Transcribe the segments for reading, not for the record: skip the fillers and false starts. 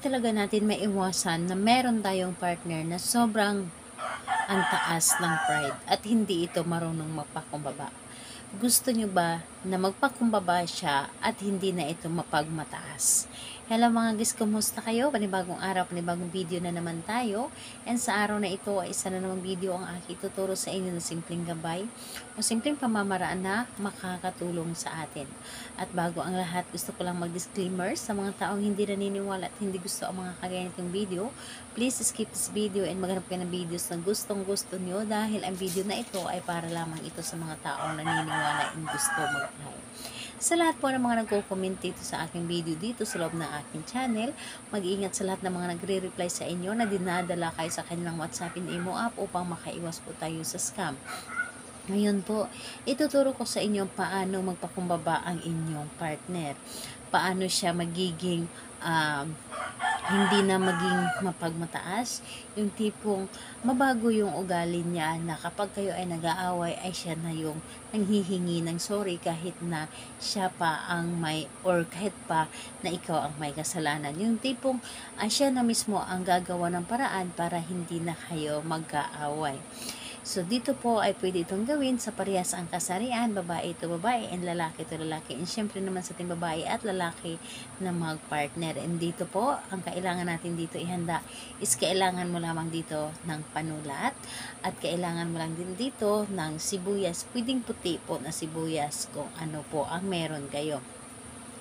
talaga natin maiwasan na meron tayong partner na sobrang ang taas ng pride at hindi ito marunong magpakumbaba. Gusto nyo ba na magpakumbaba siya at hindi na ito mapagmataas? Hello mga guys, kumusta kayo? Panibagong araw, panibagong video na naman tayo. And sa araw na ito ay isa na namang video ang aking ituturo sa inyo na simpleng gabay o simpleng pamamaraan na makakatulong sa atin. At bago ang lahat, gusto ko lang mag-disclaimer sa mga taong hindi naniniwala at hindi gusto ang mga kagaya nitong video. Please skip this video and maghanap kayo ng videos na gustong-gusto nyo dahil ang video na ito ay para lamang ito sa mga taong naniniwala and gusto mag-apply. Sa lahat po ng mga nagko-comment dito sa aking video dito sa loob ng aking channel, mag-iingat sa lahat ng mga nagre-reply sa inyo na dinadala kayo sa kanilang WhatsApp and Imo app upang makaiwas po tayo sa scam. Ngayon po, ituturo ko sa inyo paano magpakumbaba ang inyong partner. Paano siya magiging hindi na maging mapagmataas, yung tipong mabago yung ugali niya na kapag kayo ay nag-aaway ay siya na yung nanghihingi ng sorry kahit na siya pa ang may or kahit pa na ikaw ang may kasalanan. Yung tipong siya na mismo ang gagawa ng paraan para hindi na kayo mag-aaway. So, dito po ay pwede itong gawin sa parehas ang kasarian, babae ito babae, and lalaki ito lalaki. And syempre naman sa ating babae at lalaki na mag-partner. And dito po, ang kailangan natin dito ihanda is kailangan mo lamang dito ng panulat at kailangan mo lang din dito ng sibuyas. Pwedeng puti po na sibuyas kung ano po ang meron kayo.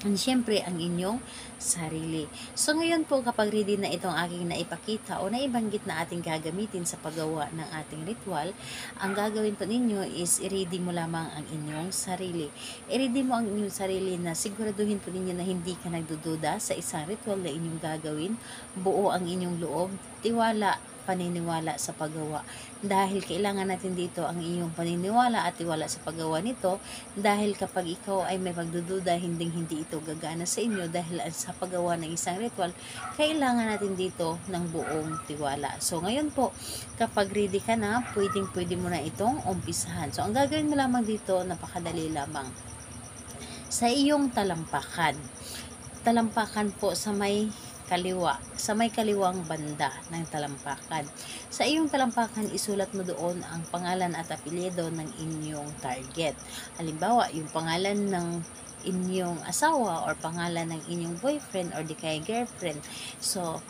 And syempre, ang inyong sarili. So, ngayon po, kapag ready na itong aking naipakita o naibanggit na ating gagamitin sa paggawa ng ating ritual, ang gagawin po ninyo is i-ready mo lamang ang inyong sarili. I-ready mo ang inyong sarili na siguraduhin po ninyo na hindi ka nagdududa sa isang ritual na inyong gagawin. Buo ang inyong loob, tiwala, paniniwala sa paggawa. Dahil kailangan natin dito ang iyong paniniwala at tiwala sa paggawa nito, dahil kapag ikaw ay may pagdududa, hindi ito gagana sa inyo dahil sa paggawa ng isang ritual, kailangan natin dito ng buong tiwala. So ngayon po, kapag ready ka na, pwede mo na itong umpisahan. So ang gagawin mo lamang dito, napakadali lamang. Sa iyong talampakan po sa may kaliwang banda ng talampakan. Sa iyong talampakan, isulat mo doon ang pangalan at apelyido ng inyong target. Halimbawa, yung pangalan ng inyong asawa or pangalan ng inyong boyfriend or di kaya girlfriend. So,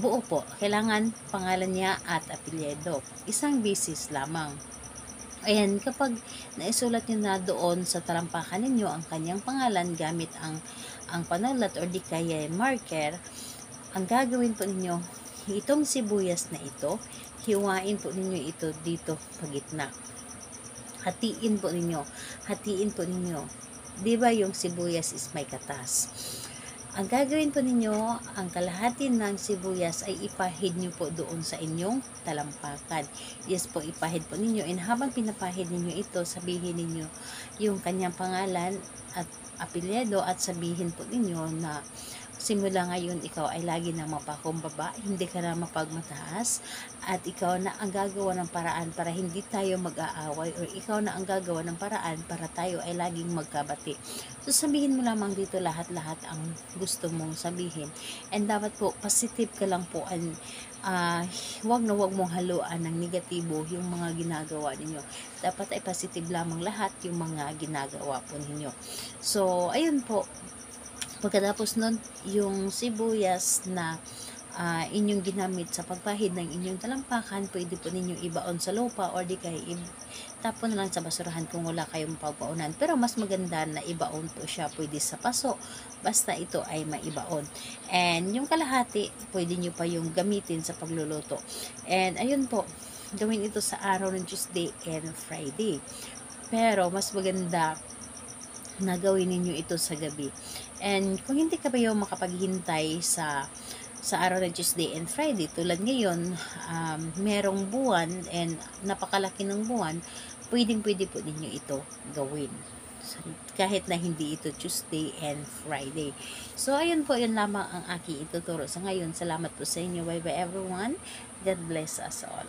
buo po. Kailangan pangalan niya at apelyido. Isang beses lamang. Ayan, kapag naisulat nyo na doon sa talampakan ninyo ang kanyang pangalan gamit ang panulat or di kaya marker, ang gagawin po ninyo, itong sibuyas na ito, hiwain po ninyo ito dito pagitna. Hatiin po ninyo. Diba yung sibuyas is may katas? Ang gagawin po ninyo, ang kalahati ng sibuyas ay ipahid nyo po doon sa inyong talampakan. Yes po, ipahid po ninyo. And habang pinapahid ninyo ito, sabihin ninyo yung kanyang pangalan at apelyido at sabihin po ninyo na simula ngayon, ikaw ay lagi na mapakumbaba, hindi ka na mapagmataas, at ikaw na ang gagawa ng paraan para hindi tayo mag-aaway, or ikaw na ang gagawa ng paraan para tayo ay laging magkabati. So, sabihin mo lamang dito lahat-lahat ang gusto mong sabihin. And dapat po, positive ka lang po, and wag mong haluan ng negatibo yung mga ginagawa ninyo. Dapat ay positive lamang lahat yung mga ginagawa po ninyo. So, ayun po. Pagkatapos nun, yung sibuyas na inyong ginamit sa pagpahid ng inyong talampakan, pwede po ninyong ibaon sa lupa or di kaya tapon na lang sa basurahan kung wala kayong pagpaunan. Pero mas maganda na ibaon po siya, pwede sa paso, basta ito ay maibaon. And yung kalahati, pwede nyo pa yung gamitin sa pagluluto. And ayun po, gawin ito sa araw ng Tuesday and Friday. Pero mas maganda na gawin ninyo ito sa gabi. And kung hindi ka ba yung makapaghintay sa araw ng Tuesday and Friday, tulad ngayon, merong buwan and napakalaki ng buwan, pwede po ninyo ito gawin. So, kahit na hindi ito Tuesday and Friday. So, ayun po, yun lamang ang aking ituturo sa ngayon. Salamat po sa inyo. Bye bye everyone. God bless us all.